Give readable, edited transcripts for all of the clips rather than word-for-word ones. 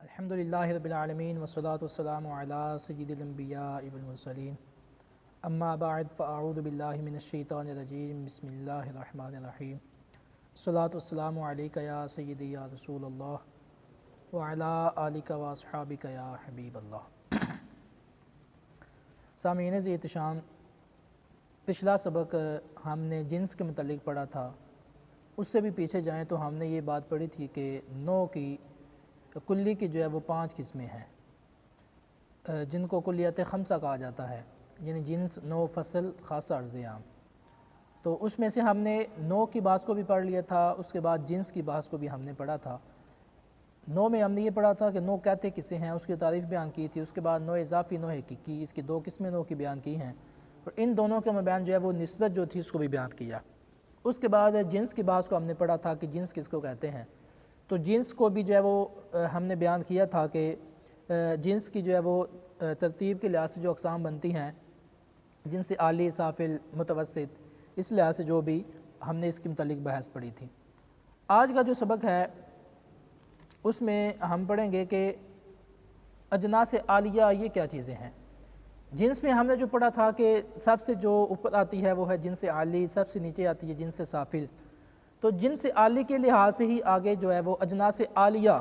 الحمدللہ رب العالمین والصلاة والسلام علی سید الانبیاء والمرسلین اما بعد فاعوذ باللہ من الشیطان الرجیم بسم اللہ الرحمن الرحیم الصلاة والسلام علیک یا سیدی یا رسول اللہ وعلی آلک و اصحابک یا حبیب اللہ۔ سامعین ذی احتشام، پچھلا سبق ہم نے جنس کے متعلق پڑھا تھا، اس سے بھی پیچھے جائیں تو ہم نے یہ بات پڑھی تھی کہ نوع کی کلی کی جو ہے وہ 5 قسمیں ہیں جن کو کلیت خمسہ کہا جاتا ہے، یعنی جنس، نوع، فصل، خاصہ، عرض عام۔ تو اس میں سے ہم نے نوع کی بحث کو بھی پڑھ لیا تھا، اس کے بعد جنس کی بحث کو بھی ہم نے پڑھا تھا۔ نوع میں ہم نے یہ پڑھا تھا کہ نوع کہتے کسے ہیں، اس کی تعریف بیان کی تھی۔ اس کے بعد نوع اضافی، نوع حقیقی، اس کی 2 قسمیں نوع کی بیان کی ہیں، اور ان دونوں کے مابین جو ہے وہ نسبت جو تھی اس کو بھی بیان کیا۔ اس کے بعد جنس کی بحث کو ہم نے پڑھا تھا کہ جنس کس کو کہتے ہیں۔ تو جنس کو بھی جو ہے وہ ہم نے بیان کیا تھا کہ جنس کی جو ہے وہ ترتیب کے لحاظ سے جو اقسام بنتی ہیں، جنس عالی، سافل، متوسط، اس لحاظ سے جو بھی ہم نے اس کے متعلق بحث پڑھی تھی۔ آج کا جو سبق ہے اس میں ہم پڑھیں گے کہ اجناس عالیہ یہ کیا چیزیں ہیں۔ جنس میں ہم نے جو پڑھا تھا کہ سب سے جو اوپر آتی ہے وہ ہے جنس عالی، سب سے نیچے آتی ہے جنس سافل۔ تو جنس عالی کے لحاظ سے ہی آگے جو ہے وہ اجناس عالیہ،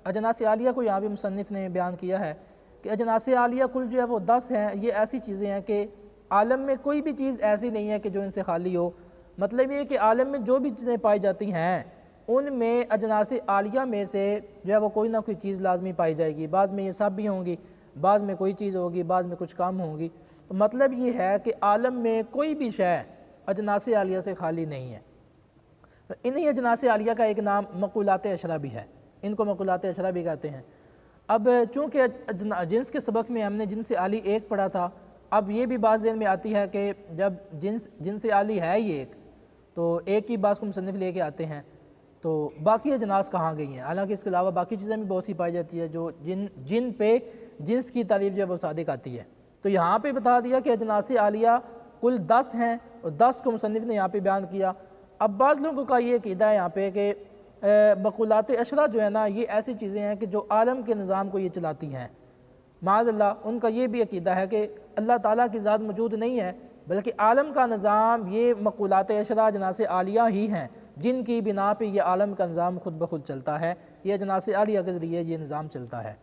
اجناس عالیہ کو یہاں بھی مصنف نے بیان کیا ہے کہ اجناس عالیہ کل جو ہے وہ 10 ہیں۔ یہ ایسی چیزیں ہیں کہ عالم میں کوئی بھی چیز ایسی نہیں ہے کہ جو ان سے خالی ہو۔ مطلب یہ کہ عالم میں جو بھی چیزیں پائی جاتی ہیں ان میں اجناس عالیہ میں سے جو ہے وہ کوئی نہ کوئی چیز لازمی پائی جائے گی۔ بعض میں یہ سب بھی ہوں گی، بعض میں کوئی چیز ہوگی، بعض میں کچھ کم ہوں گی۔ مطلب یہ ہے کہ عالم میں کوئی بھی شے اجناس عالیہ سے خالی نہیں ہے۔ انہی اجناس عالیہ کا ایک نام مقولات عشرہ بھی ہے، ان کو مقولات عشرہ بھی کہتے ہیں۔ اب چونکہ جنس کے سبق میں ہم نے جنس عالی 1 پڑھا تھا، اب یہ بھی بات ذہن میں آتی ہے کہ جب جنس عالی ہے ہی 1 تو ایک ہی بات کو مصنف لے کے آتے ہیں، تو باقی اجناس کہاں گئی ہیں؟ حالانکہ اس کے علاوہ باقی چیزیں بھی بہت سی پائی جاتی ہے جو جن پہ جنس کی تعریف جو ہے وہ صادق آتی ہے۔ تو یہاں پہ بتا دیا کہ اجناس عالیہ کل 10 ہیں، اور 10 کو مصنف نے یہاں پہ بیان کیا۔ اب بعض لوگوں کا یہ عقیدہ ہے یہاں پہ کہ مقولات عشرہ جو ہے نا، یہ ایسی چیزیں ہیں کہ جو عالم کے نظام کو یہ چلاتی ہیں۔ معاذ اللہ، ان کا یہ بھی عقیدہ ہے کہ اللہ تعالیٰ کی ذات موجود نہیں ہے، بلکہ عالم کا نظام یہ مقولات عشرہ اجناس عالیہ ہی ہیں جن کی بنا پہ یہ عالم کا نظام خود بخود چلتا ہے، یہ اجناس عالیہ کے ذریعے یہ نظام چلتا ہے۔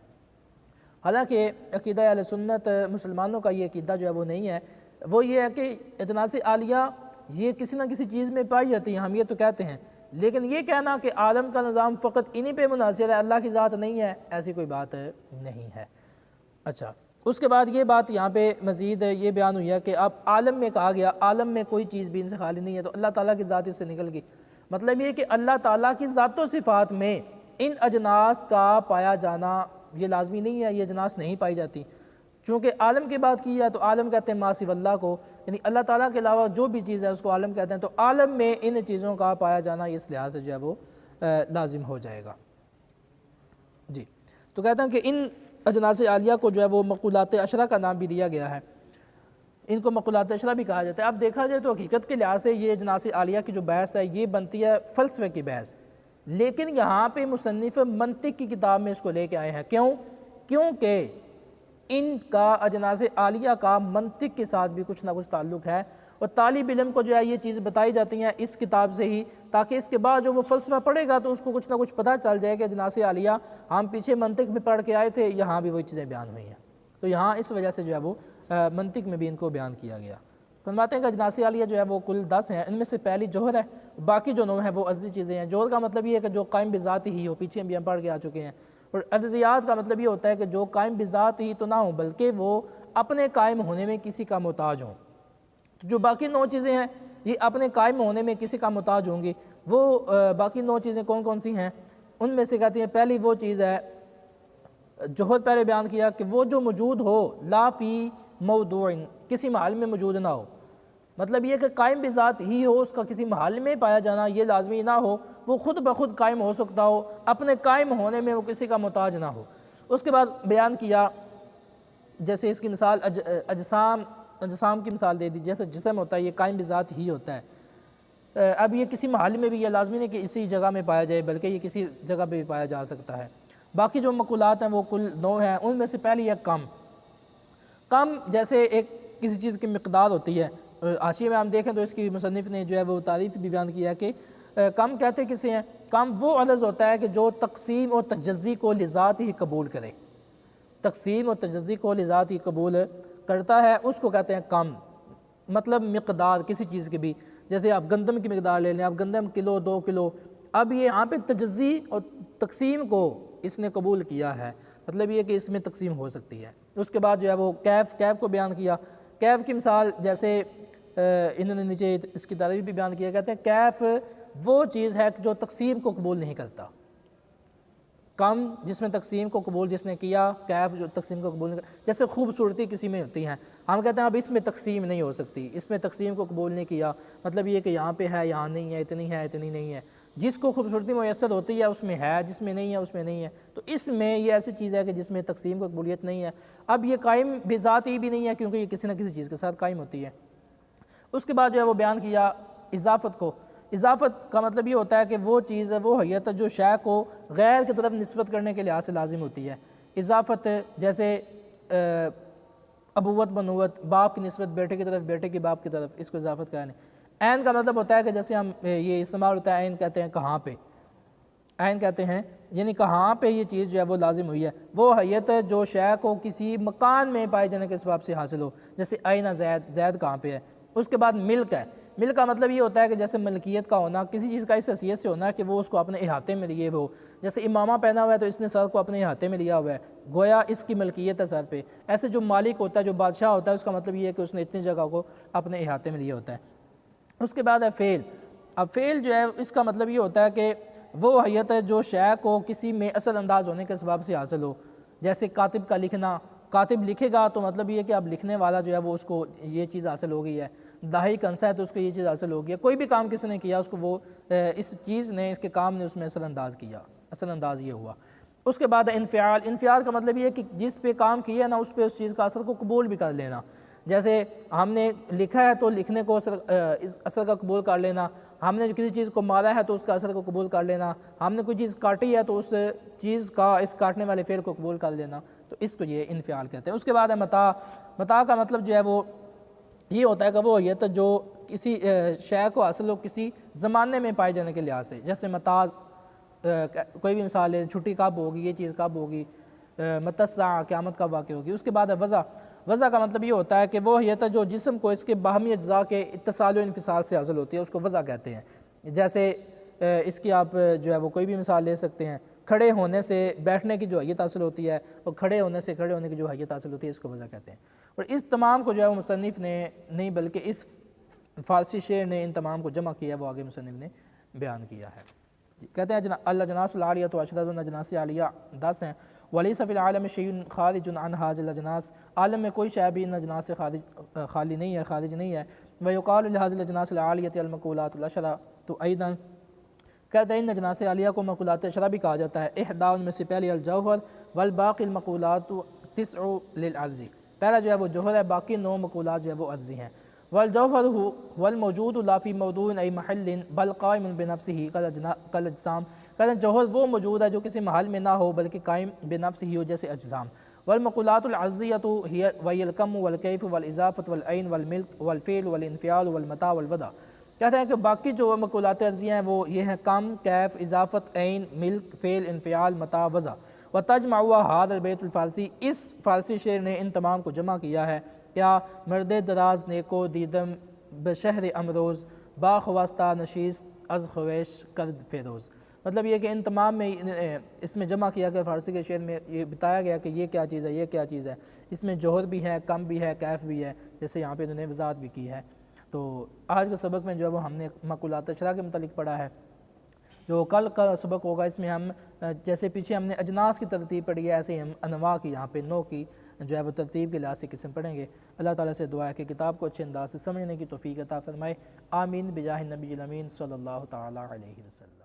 حالانکہ عقیدہ اہل سنت مسلمانوں کا یہ عقیدہ جو ہے وہ نہیں ہے، وہ یہ ہے کہ اجناس عالیہ یہ کسی نہ کسی چیز میں پائی جاتی ہیں، ہم یہ تو کہتے ہیں، لیکن یہ کہنا کہ عالم کا نظام فقط انہی پہ منحصر ہے، اللہ کی ذات نہیں ہے، ایسی کوئی بات نہیں ہے۔ اچھا، اس کے بعد یہ بات یہاں پہ مزید یہ بیان ہوئی ہے کہ اب عالم میں کہا گیا عالم میں کوئی چیز بھی ان سے خالی نہیں ہے، تو اللہ تعالیٰ کی ذات اس سے نکل گئی۔ مطلب یہ کہ اللہ تعالیٰ کی ذات و صفات میں ان اجناس کا پایا جانا یہ لازمی نہیں ہے، یہ اجناس نہیں پائی جاتی۔ چونکہ عالم کی بات کی ہے تو عالم کہتے ہیں ما سوی اللہ کو، یعنی اللہ تعالیٰ کے علاوہ جو بھی چیز ہے اس کو عالم کہتے ہیں، تو عالم میں ان چیزوں کا پایا جانا اس لحاظ سے جو ہے وہ لازم ہو جائے گا۔ جی، تو کہتے ہیں کہ ان اجناس عالیہ کو جو ہے وہ مقولات عشرہ کا نام بھی دیا گیا ہے، ان کو مقولات عشرہ بھی کہا جاتا ہے۔ اب دیکھا جائے تو حقیقت کے لحاظ سے یہ اجناس عالیہ کی جو بحث ہے یہ بنتی ہے فلسفے کی بحث، لیکن یہاں پہ مصنف منطق کی کتاب میں اس کو لے کے آئے ہیں۔ کیونکہ ان کا اجناس عالیہ کا منطق کے ساتھ بھی کچھ نہ کچھ تعلق ہے، اور طالب علم کو جو ہے یہ چیز بتائی جاتی ہیں اس کتاب سے ہی، تاکہ اس کے بعد جو وہ فلسفہ پڑھے گا تو اس کو کچھ نہ کچھ پتہ چل جائے کہ اجناس عالیہ ہم پیچھے منطق میں پڑھ کے آئے تھے، یہاں بھی وہی چیزیں بیان ہوئی ہیں۔ تو یہاں اس وجہ سے جو ہے وہ منطق میں بھی ان کو بیان کیا گیا۔ فرماتے ہیں کہ اجناس عالیہ جو ہے وہ کل 10 ہیں، ان میں سے پہلی جوہر ہے، باقی جو 9 ہیں وہ عرضی چیزیں ہیں۔ جوہر کا مطلب یہ ہے کہ جو قائم بذات ہی ہو، پیچھے بھی ہم پڑھ کے آ چکے ہیں، اور عرضیات کا مطلب یہ ہوتا ہے کہ جو قائم بذات ہی تو نہ ہوں بلکہ وہ اپنے قائم ہونے میں کسی کا محتاج ہوں۔ تو جو باقی 9 چیزیں ہیں یہ اپنے قائم ہونے میں کسی کا محتاج ہوں گی۔ وہ باقی 9 چیزیں کون کون سی ہیں؟ ان میں سے کہتی ہیں پہلی وہ چیز ہے، جوہر پہلے بیان کیا کہ وہ جو موجود ہو لا فی موضوع، کسی محل میں موجود نہ ہو۔ مطلب یہ کہ قائم بذات ہی ہو، اس کا کسی محل میں پایا جانا یہ لازمی نہ ہو، وہ خود بخود قائم ہو سکتا ہو، اپنے قائم ہونے میں وہ کسی کا محتاج نہ ہو۔ اس کے بعد بیان کیا جیسے اس کی مثال اجسام کی مثال دے دی، جیسے جسم ہوتا ہے یہ قائم بذات ہی ہوتا ہے۔ اب یہ کسی محل میں بھی یہ لازمی نہیں کہ اسی جگہ میں پایا جائے، بلکہ یہ کسی جگہ پہ بھی پایا جا سکتا ہے۔ باقی جو مقولات ہیں وہ کل 9 ہیں، ان میں سے پہلی ہے کم۔ کم جیسے ایک کسی چیز کی مقدار ہوتی ہے، حاشیے میں ہم دیکھیں تو اس کی مصنف نے جو ہے وہ تعریف بھی بیان کیا ہے کہ کم کہتے کسے ہیں؟ کم وہ عدد ہوتا ہے کہ جو تقسیم اور تجزی کو لذات ہی قبول کرے، تقسیم اور تجزی کو لذات ہی قبول کرتا ہے، اس کو کہتے ہیں کم۔ مطلب مقدار کسی چیز کی بھی، جیسے آپ گندم کی مقدار لے لیں، آپ گندم کلو 2 کلو، اب یہ یہاں پہ تجزی اور تقسیم کو اس نے قبول کیا ہے، مطلب یہ کہ اس میں تقسیم ہو سکتی ہے۔ اس کے بعد جو ہے وہ کیف کو بیان کیا۔ کیف کی مثال جیسے انہوں نے نیچے اس کی تعریف بھی بیان کیا، کہتے ہیں کیف وہ چیز ہے جو تقسیم کو قبول نہیں کرتا۔ کم جس میں تقسیم کو قبول جس نے کیا، کیف جو تقسیم کو قبول نہیں کرتا۔ جیسے خوبصورتی کسی میں ہوتی ہیں، ہم کہتے ہیں اب اس میں تقسیم نہیں ہو سکتی، اس میں تقسیم کو قبول نہیں کیا، مطلب یہ کہ یہاں پہ ہے یہاں نہیں ہے، اتنی نہیں ہے۔ جس کو خوبصورتی میسر ہوتی ہے اس میں ہے، جس میں نہیں ہے اس میں نہیں ہے۔ تو اس میں یہ ایسی چیز ہے کہ جس میں تقسیم کو قبولیت نہیں ہے۔ اب یہ قائم بذات ہی بھی نہیں ہے کیونکہ یہ کسی نہ کسی چیز کے ساتھ قائم ہوتی ہے۔ اس کے بعد جو ہے وہ بیان کیا اضافت کو۔ اضافت کا مطلب یہ ہوتا ہے کہ وہ چیز ہے، وہ حیت جو شے کو غیر کی طرف نسبت کرنے کے لحاظ سے لازم ہوتی ہے۔ اضافت جیسے ابوت بنوت، باپ کی نسبت بیٹے کی طرف، بیٹے کی باپ کی طرف، اس کو اضافت کہنے۔ عین کا مطلب ہوتا ہے کہ جیسے ہم یہ استعمال ہوتا ہے، عین کہتے ہیں کہاں پہ، عین کہتے ہیں یعنی کہاں پہ یہ چیز جو ہے وہ لازم ہوئی ہے، وہ حیت ہے جو شے کو کسی مکان میں پائے جانے کے سبب سے حاصل ہو، جیسے آئینہ زید کہاں پہ ہے۔ اس کے بعد ملک ہے۔ ملک کا مطلب یہ ہوتا ہے کہ جیسے ملکیت کا ہونا، کسی چیز کا اس حیثیت سے ہونا کہ وہ اس کو اپنے احاطے میں لیے ہو، جیسے امامہ پہنا ہوا ہے تو اس نے سر کو اپنے احاطے میں لیا ہوا ہے، گویا اس کی ملکیت ہے سر پہ۔ ایسے جو مالک ہوتا ہے، جو بادشاہ ہوتا ہے، اس کا مطلب یہ ہے کہ اس نے اتنی جگہ کو اپنے احاطے میں لیا ہوتا ہے۔ اس کے بعد ہے فعل۔ اب فعل جو ہے اس کا مطلب یہ ہوتا ہے کہ وہ حیت ہے جو شے کو کسی میں اثر انداز ہونے کے سبب سے حاصل ہو، جیسے کاتب کا لکھنا، کاتب لکھے گا تو مطلب یہ ہے کہ اب لکھنے والا جو ہے وہ اس کو یہ چیز حاصل ہو گئی ہے۔ داہی کنسا ہے تو اس کو یہ چیز حاصل ہو گیا، کوئی بھی کام کسی نے کیا اس کو وہ اس چیز نے، اس کے کام نے اس میں اثر انداز کیا، اثر انداز یہ ہوا۔ اس کے بعد انفعال۔ انفعال کا مطلب یہ ہے کہ جس پہ کام کیا نا اس پہ اس چیز کا اثر کو قبول بھی کر لینا، جیسے ہم نے لکھا ہے تو لکھنے کو اثر کا قبول کر لینا، ہم نے کسی چیز کو مارا ہے تو اس کا اثر کو قبول کر لینا، ہم نے کوئی چیز کاٹی ہے تو اس چیز کا، اس کاٹنے والے فعل کو قبول کر لینا، تو اس کو یہ انفعال کہتے ہیں۔ اس کے بعد ہے متاع۔ متاع کا مطلب جو ہے وہ یہ ہوتا ہے کہ وہ حیت جو کسی شے کو حاصل ہو کسی زمانے میں پائے جانے کے لحاظ سے، جیسے متاع کوئی بھی مثال ہے، چھٹی کب ہوگی، یہ چیز کب ہوگی، متی الساعہ قیامت کب واقع ہوگی۔ اس کے بعد ہے وضع۔ وضع کا مطلب یہ ہوتا ہے کہ وہ حیت جو جسم کو اس کے باہمی اجزاء کے اتصال و انفصال سے حاصل ہوتی ہے، اس کو وضع کہتے ہیں۔ جیسے اس کی آپ جو ہے وہ کوئی بھی مثال لے سکتے ہیں، کھڑے ہونے سے بیٹھنے کی جو حیت حاصل ہوتی ہے اور کھڑے ہونے سے کھڑے ہونے کی جو حیت حاصل ہوتی ہے، اس کو وضع کہتے ہیں۔ اور اس تمام کو جو ہے وہ مصنف نے نہیں بلکہ اس فارسی شعر نے ان تمام کو جمع کیا ہے، وہ آگے مصنف نے بیان کیا ہے۔ کہتے ہیں الاجناس العالیۃ عشرۃ، اجناس عالیہ 10 ہیں، ولیس فی العالم شیء خارج عن هذه الاجناس، عالم میں کوئی شے بھی ان اجناس سے خالی نہیں ہے، خارج نہیں ہے۔ ویقال لهذه الاجناس العالیۃ المقولات العشرۃ ایضا، کہتے ہیں ان اجناس عالیہ کو مقولات عشرہ بھی کہا جاتا ہے۔ احدی ان میں سے پہلی الجوہر والباقی المقولات 9 للعرض، پہلا جو ہے وہ جوہر ہے، باقی 9 مقولات جو ہے وہ عرضی ہیں۔ والجوہر والموجود لا فی موضوع ای محل بل قائم بنفسہ کالاجسام، کہتے ہیں جوہر وہ موجود ہے جو کسی محل میں نہ ہو بلکہ قائم بنفسہ ہو، جیسے اجسام۔ والمقولات العرضیۃ وہی الکم والکیف والاضافۃ والعین والملک والفعل والانفعال والمتاع والوضع، کہتے ہیں کہ باقی جو مقولات عرضیہ ہیں وہ یہ ہیں کم، کیف، اضافت، عین، ملک، فعل، انفعال، متاع، وضع۔ وتجمع هذا البیت الفارسی، اس فارسی شعر نے ان تمام کو جمع کیا ہے۔ کیا؟ مرد دراز نیکو دیدم بشہر امروز، باخواستہ نشیست از خویش کرد فیروز، مطلب یہ کہ ان تمام میں اس میں جمع کیا گیا فارسی کے شعر میں یہ بتایا گیا کہ یہ کیا چیز ہے، یہ کیا چیز ہے۔ اس میں جوہر بھی ہے، کم بھی ہے، کیف بھی ہے، جیسے یہاں پہ انہوں نے وضاحت بھی کی ہے۔ تو آج کے سبق میں جو ہے وہ ہم نے مقولات عشرہ کے متعلق پڑھا ہے۔ جو کل کا سبق ہوگا اس میں ہم جیسے پیچھے ہم نے اجناس کی ترتیب پڑھی ہے، ایسے ہی ہم انواع کی یہاں پہ 9 کی جو ہے وہ ترتیب کے لحاظ سے قسم پڑھیں گے۔ اللہ تعالیٰ سے دعا ہے کہ کتاب کو اچھے انداز سے سمجھنے کی توفیق عطا فرمائے۔ آمین بجاہ النبی الامین صلی اللہ تعالیٰ علیہ وسلم۔